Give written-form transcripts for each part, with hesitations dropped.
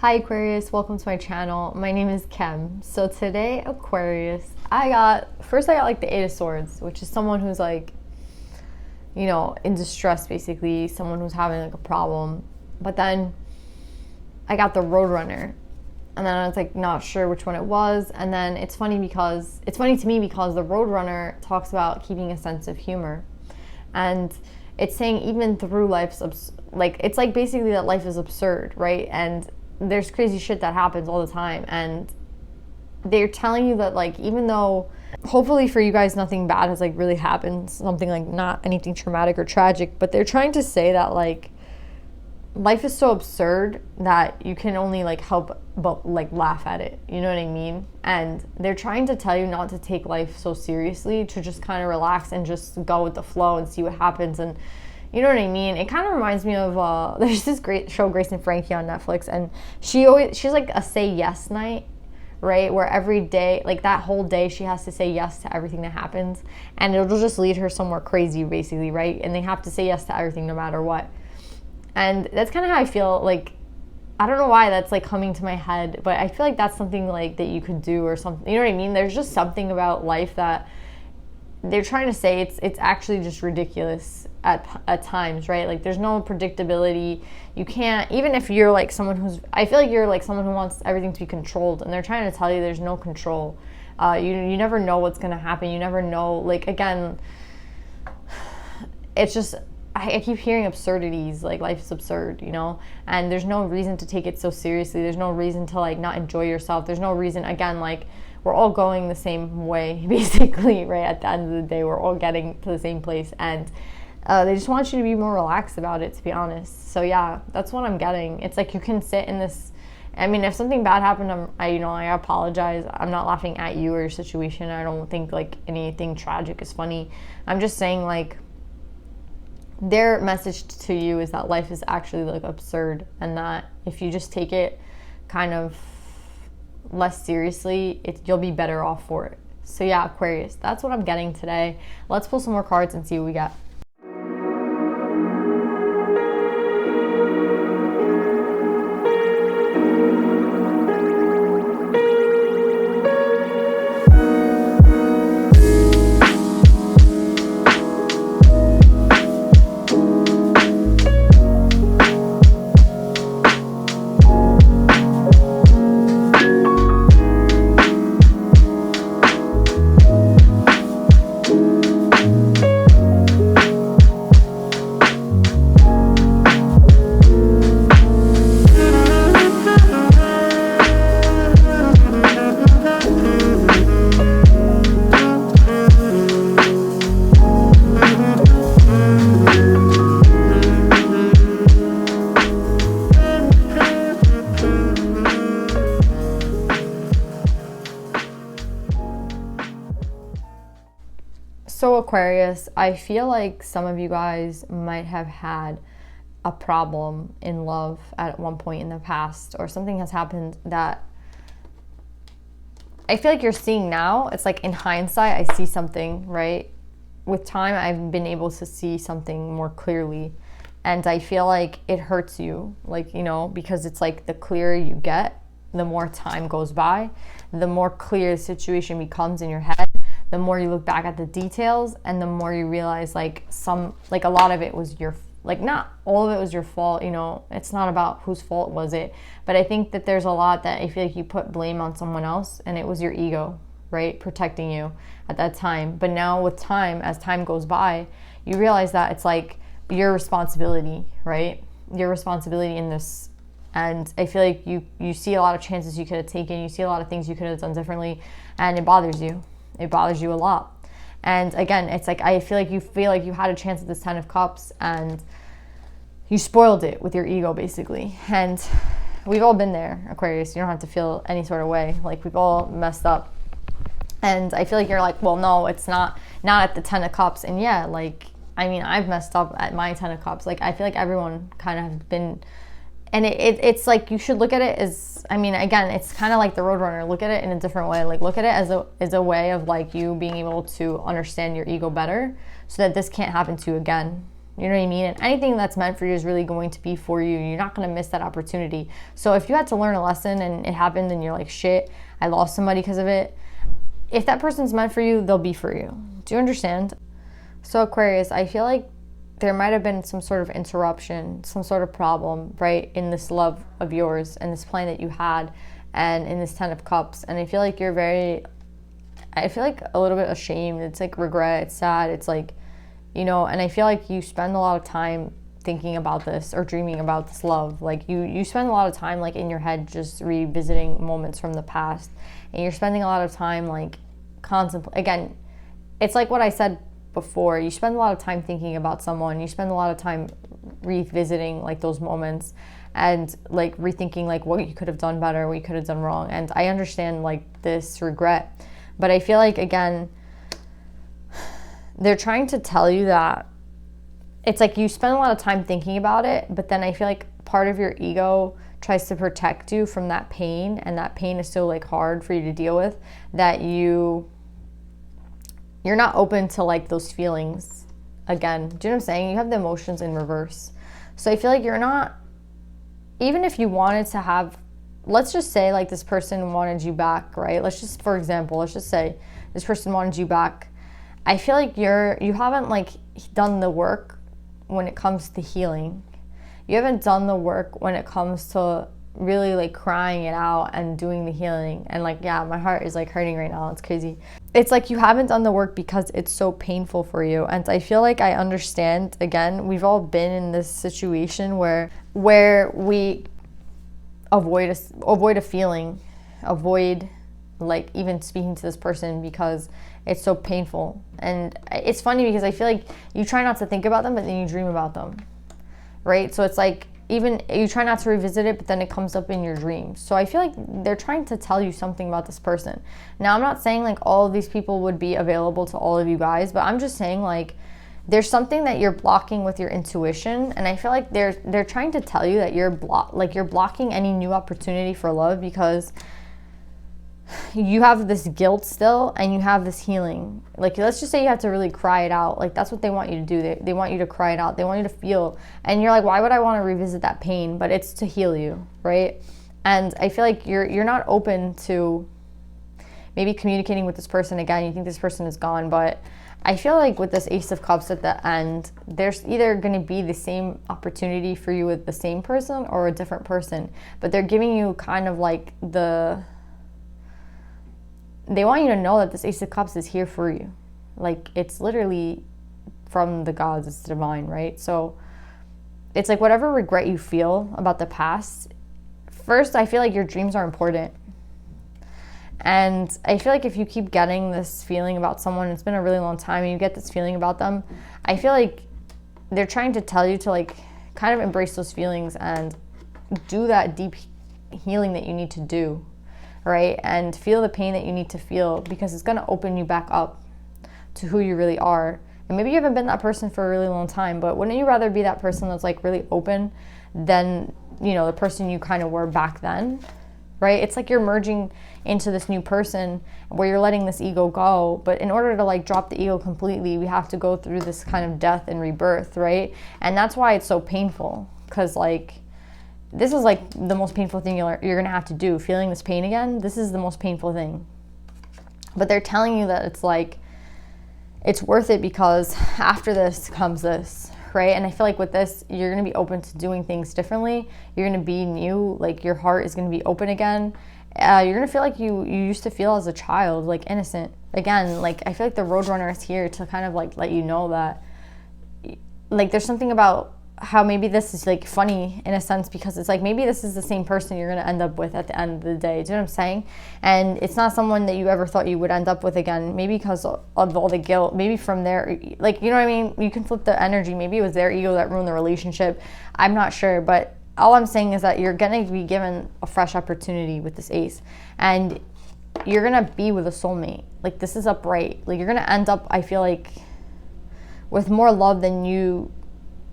Hi Aquarius, welcome to my channel. My name is Kem. So today, Aquarius, I got like the Eight of Swords, which is someone who's like, in distress basically, someone who's having like a problem. But then I got the Roadrunner, and then I was like not sure which one it was. And then it's funny to me because the Roadrunner talks about keeping a sense of humor, and it's saying even through life's it's like basically that life is absurd, right? And there's crazy shit that happens all the time, and they're telling you that like even though hopefully for you guys nothing bad has like really happened, something like not anything traumatic or tragic, but they're trying to say that like life is so absurd that you can only like help but like laugh at it, you know what I mean? And they're trying to tell you not to take life so seriously, to just kind of relax and just go with the flow and see what happens. And you know what I mean? It kind of reminds me of there's this great show, Grace and Frankie, on Netflix, and she's like a say yes night, right? Where every day, like that whole day, she has to say yes to everything that happens, and it'll just lead her somewhere crazy, basically, right? And they have to say yes to everything no matter what. And that's kind of how I feel. Like, I don't know why that's like coming to my head, but I feel like that's something like that you could do or something. You know what I mean? There's just something about life that they're trying to say it's actually just ridiculous at times, right? Like there's no predictability. You can't, even if you're like someone I feel like you're like someone who wants everything to be controlled, and they're trying to tell you there's no control. You never know what's going to happen. You never know, like, again, it's just, I keep hearing absurdities, like life is absurd, and there's no reason to take it so seriously. There's no reason to like not enjoy yourself. There's no reason, again, like we're all going the same way, basically, right? At the end of the day, we're all getting to the same place, and they just want you to be more relaxed about it, to be honest. So yeah, that's what I'm getting. It's like you can sit in this. I mean, if something bad happened, I apologize. I'm not laughing at you or your situation. I don't think like anything tragic is funny. I'm just saying like their message to you is that life is actually like absurd, and that if you just take it kind of less seriously, you'll be better off for it. So yeah, Aquarius, that's what I'm getting today. Let's pull some more cards and see what we got. So Aquarius, I feel like some of you guys might have had a problem in love at one point in the past, or something has happened that I feel like you're seeing now. It's like in hindsight, I see something, right? With time, I've been able to see something more clearly, and I feel like it hurts you, like, because it's like the clearer you get, the more time goes by, the more clear the situation becomes in your head, the more you look back at the details, and the more you realize like a lot of it was not all of it was your fault, it's not about whose fault was it, but I think that there's a lot that I feel like you put blame on someone else, and it was your ego, right, protecting you at that time. But now with time, as time goes by, you realize that it's like your responsibility, right? Your responsibility in this. And I feel like you see a lot of chances you could have taken, you see a lot of things you could have done differently, and it bothers you. It bothers you a lot. And again, it's like I feel like you had a chance at this 10 of Cups, and you spoiled it with your ego, basically. And we've all been there, Aquarius. You don't have to feel any sort of way. Like, we've all messed up. And I feel like you're like, well, no, it's not at the 10 of Cups. And yeah, like, I mean, I've messed up at my 10 of Cups. Like, I feel like everyone kind of has been. And it's like you should look at it as, I mean, again, it's kind of like the Roadrunner. Look at it in a different way. Like, look at it as a way of like you being able to understand your ego better, so that this can't happen to you again. You know what I mean? And anything that's meant for you is really going to be for you. You're not going to miss that opportunity. So if you had to learn a lesson and it happened and you're like, shit, I lost somebody because of it, if that person's meant for you, they'll be for you. Do you understand? So Aquarius, I feel like there might have been some sort of interruption, some sort of problem, right, in this love of yours and this plan that you had and in this 10 of Cups. And I feel like you're I feel like a little bit ashamed. It's like regret, it's sad, it's like, you know, and I feel like you spend a lot of time thinking about this or dreaming about this love. Like you spend a lot of time like in your head just revisiting moments from the past, and you're spending a lot of time like again, it's like what I said before. You spend a lot of time thinking about someone, you spend a lot of time revisiting like those moments and like rethinking like what you could have done better, what you could have done wrong. And I understand like this regret, but I feel like again, they're trying to tell you that it's like you spend a lot of time thinking about it, but then I feel like part of your ego tries to protect you from that pain, and that pain is so like hard for you to deal with that you're not open to like those feelings again. Do you know what I'm saying? You have the emotions in reverse. So I feel like you're not, even if you wanted to have, let's just say like this person wanted you back, right? For example, let's just say this person wanted you back. I feel like you haven't like done the work when it comes to healing. You haven't done the work when it comes to really like crying it out and doing the healing. And like, yeah, my heart is like hurting right now. It's crazy. It's like you haven't done the work because it's so painful for you. And I feel like I understand, again, we've all been in this situation where we avoid a feeling, avoid like even speaking to this person because it's so painful. And it's funny because I feel like you try not to think about them, but then you dream about them, right? So it's like even you try not to revisit it, but then it comes up in your dreams. So I feel like they're trying to tell you something about this person. Now, I'm not saying like all of these people would be available to all of you guys, but I'm just saying like there's something that you're blocking with your intuition, and I feel like they're trying to tell you that you're blocking any new opportunity for love because you have this guilt still and you have this healing. Like, let's just say you have to really cry it out. Like, that's what they want you to do. They want you to cry it out. They want you to feel. And you're like, why would I want to revisit that pain? But it's to heal you, right? And I feel like you're not open to maybe communicating with this person again. You think this person is gone, but I feel like with this Ace of Cups at the end, there's either going to be the same opportunity for you with the same person or a different person. But they're giving you kind of like they want you to know that this Ace of Cups is here for you. Like, it's literally from the gods, it's divine, right? So it's like whatever regret you feel about the past, first, I feel like your dreams are important. And I feel like if you keep getting this feeling about someone, it's been a really long time, and you get this feeling about them, I feel like they're trying to tell you to like kind of embrace those feelings and do that deep healing that you need to do, right? And feel the pain that you need to feel, because it's going to open you back up to who you really are. And maybe you haven't been that person for a really long time, but wouldn't you rather be that person that's like really open than, you know, the person you kind of were back then, right? It's like you're merging into this new person where you're letting this ego go. But in order to like drop the ego completely, we have to go through this kind of death and rebirth, right? And that's why it's so painful, because like this is like the most painful thing you're gonna have to do. Feeling this pain again, this is the most painful thing. But they're telling you that it's like, it's worth it because after this comes this, right? And I feel like with this, you're gonna be open to doing things differently. You're gonna be new, like your heart is gonna be open again. You're gonna feel like you used to feel as a child, like innocent. Again, like I feel like the Roadrunner is here to kind of like let you know that like there's something about how maybe this is like funny in a sense, because it's like maybe this is the same person you're going to end up with at the end of the day. Do you know what I'm saying? And it's not someone that you ever thought you would end up with again, maybe because of all the guilt, maybe from their, like, you know what I mean? You can flip the energy. Maybe it was their ego that ruined the relationship. I'm not sure, but all I'm saying is that you're going to be given a fresh opportunity with this ace, and you're going to be with a soulmate. Like, this is upright. Like, you're going to end up, I feel like, with more love than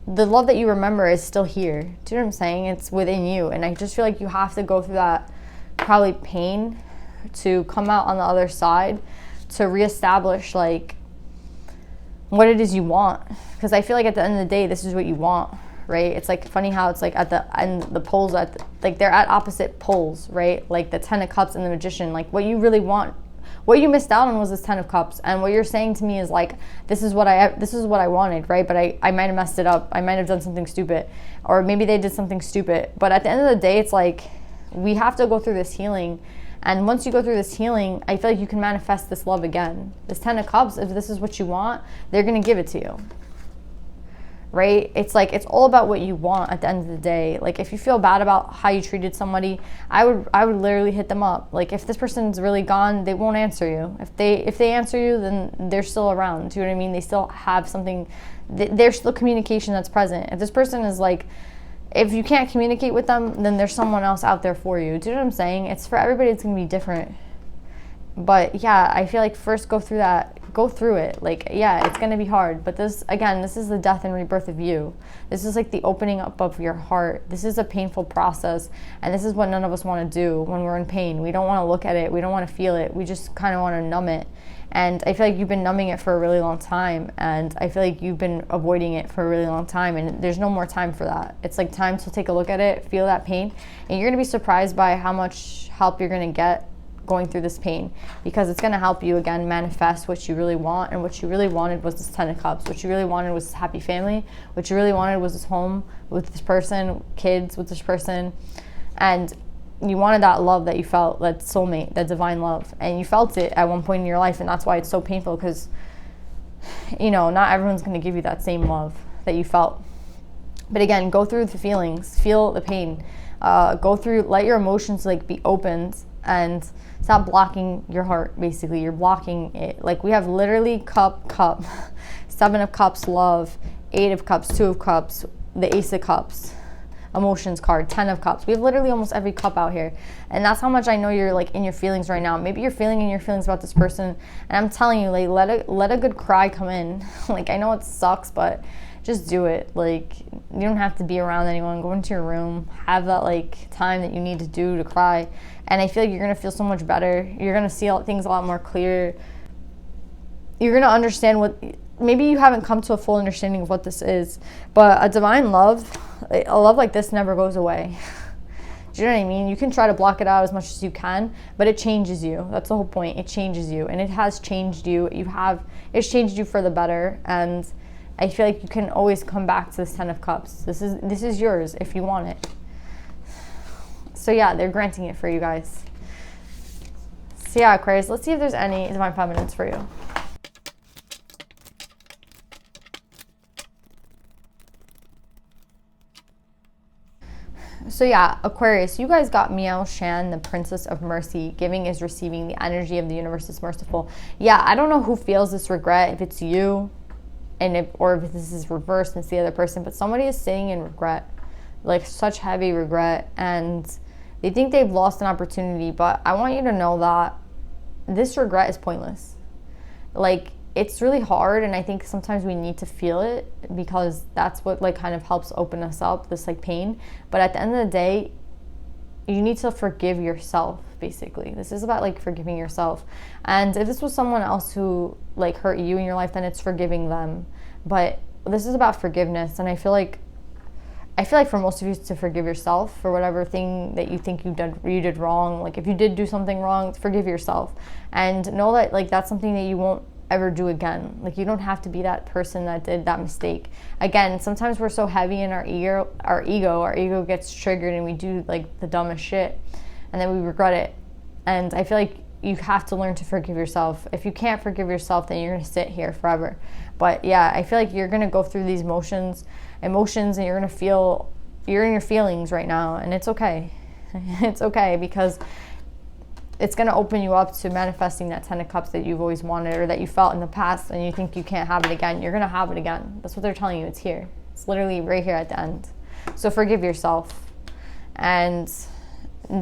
the love that you remember is still here. Do you know what I'm saying? It's within you. And I just feel like you have to go through that probably pain to come out on the other side, to reestablish like what it is you want. Because I feel like at the end of the day, this is what you want, right? It's like funny how it's like at the end, the poles like they're at opposite poles, right? Like the 10 of Cups and the Magician. Like what you really want, what you missed out on was this 10 of Cups, and what you're saying to me is like, this is what I wanted, right? But I might have messed it up. I might have done something stupid, or maybe they did something stupid. But at the end of the day, it's like we have to go through this healing. And once you go through this healing, I feel like you can manifest this love again. This 10 of Cups, if this is what you want, they're going to give it to you. Right? It's like, it's all about what you want at the end of the day. Like if you feel bad about how you treated somebody, I would literally hit them up. Like if this person's really gone, they won't answer you. If they answer you, then they're still around. Do you know what I mean? They still have something, there's still communication that's present. If this person is like, if you can't communicate with them, then there's someone else out there for you. Do you know what I'm saying? It's for everybody, it's going to be different. But yeah, I feel like first go through it. Like, yeah, it's going to be hard. But this is the death and rebirth of you. This is like the opening up of your heart. This is a painful process. And this is what none of us want to do when we're in pain. We don't want to look at it. We don't want to feel it. We just kind of want to numb it. And I feel like you've been numbing it for a really long time. And I feel like you've been avoiding it for a really long time. And there's no more time for that. It's like time to take a look at it, feel that pain. And you're going to be surprised by how much help you're going to get going through this pain, because it's going to help you again manifest what you really want. And what you really wanted was this 10 of Cups. What you really wanted was this happy family. What you really wanted was this home with this person, kids with this person. And you wanted that love that you felt, that soulmate, that divine love, and you felt it at one point in your life. And that's why it's so painful, because you know, not everyone's going to give you that same love that you felt. But again, go through the feelings, feel the pain, go through, let your emotions like be opened, and stop blocking your heart. Basically, you're blocking it. Like we have literally cup, 7 of Cups, love, 8 of Cups, 2 of Cups, the Ace of Cups, emotions card, 10 of Cups. We have literally almost every cup out here. And that's how much I know you're like in your feelings right now. Maybe you're feeling in your feelings about this person, and I'm telling you, like, let a good cry come in. Like, I know it sucks, but just do it. Like, you don't have to be around anyone. Go into your room, have that like time that you need to do to cry. And I feel like you're going to feel so much better. You're going to see things a lot more clear. You're going to understand what, maybe you haven't come to a full understanding of what this is, but a divine love, a love like this never goes away. Do you know what I mean? You can try to block it out as much as you can, but it changes you. That's the whole point. It changes you, and it has changed you. It's changed you for the better, and I feel like you can always come back to this 10 of Cups. This is yours if you want it. So yeah, they're granting it for you guys. So yeah, Aquarius, let's see if there's any divine feminines for you. So yeah, Aquarius, you guys got Miao Shan, the Princess of Mercy. Giving is receiving. The energy of the universe is merciful. Yeah, I don't know who feels this regret, if it's you, or if this is reversed and it's the other person, but somebody is sitting in regret, like such heavy regret, and they think they've lost an opportunity. But I want you to know that this regret is pointless. Like, it's really hard, and I think sometimes we need to feel it, because that's what like kind of helps open us up, this like pain. But at the end of the day, you need to forgive yourself. Basically, this is about like forgiving yourself. And if this was someone else who like hurt you in your life, then it's forgiving them. But this is about forgiveness, and I feel like for most of you to forgive yourself for whatever thing that you think you did wrong. Like if you did do something wrong, forgive yourself, and know that like that's something that you won't ever do again. Like, you don't have to be that person that did that mistake again. Sometimes we're so heavy in our ego gets triggered, and we do like the dumbest shit, and then we regret it. And I feel like you have to learn to forgive yourself. If you can't forgive yourself, then you're gonna sit here forever. But yeah, I feel like you're gonna go through these emotions, and you're gonna feel, you're in your feelings right now, and it's okay. It's okay, because it's going to open you up to manifesting that 10 of Cups that you've always wanted, or that you felt in the past and you think you can't have it again. You're going to have it again. That's what they're telling you. It's here. It's literally right here at the end. So forgive yourself, and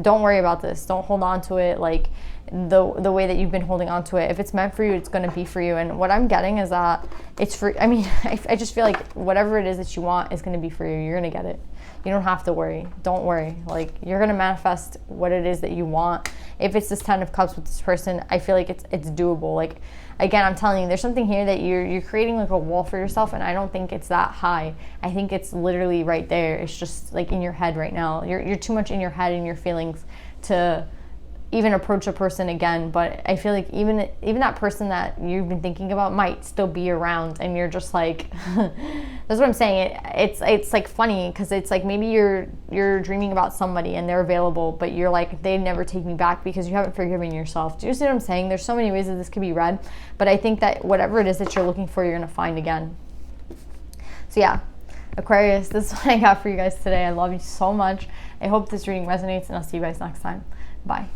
don't worry about this. Don't hold on to it like the way that you've been holding on to it. If it's meant for you, it's going to be for you. And what I'm getting is that it's for, I mean, I just feel like whatever it is that you want is going to be for you. You're going to get it. You don't have to worry. Don't worry. Like, you're going to manifest what it is that you want. If it's this 10 of Cups with this person, I feel like it's doable. Like, again, I'm telling you, there's something here that you're creating like a wall for yourself, and I don't think it's that high. I think it's literally right there. It's just like in your head right now. You're too much in your head and your feelings to even approach a person again. But I feel like even that person that you've been thinking about might still be around, and you're just like that's what I'm saying. It's like funny, because it's like maybe you're dreaming about somebody and they're available, but you're like, they never take me back because you haven't forgiven yourself. Do you see what I'm saying? There's so many ways that this could be read, but I think that whatever it is that you're looking for, you're gonna find again. So yeah, Aquarius, this is what I got for you guys today. I love you so much. I hope this reading resonates, and I'll see you guys next time. Bye.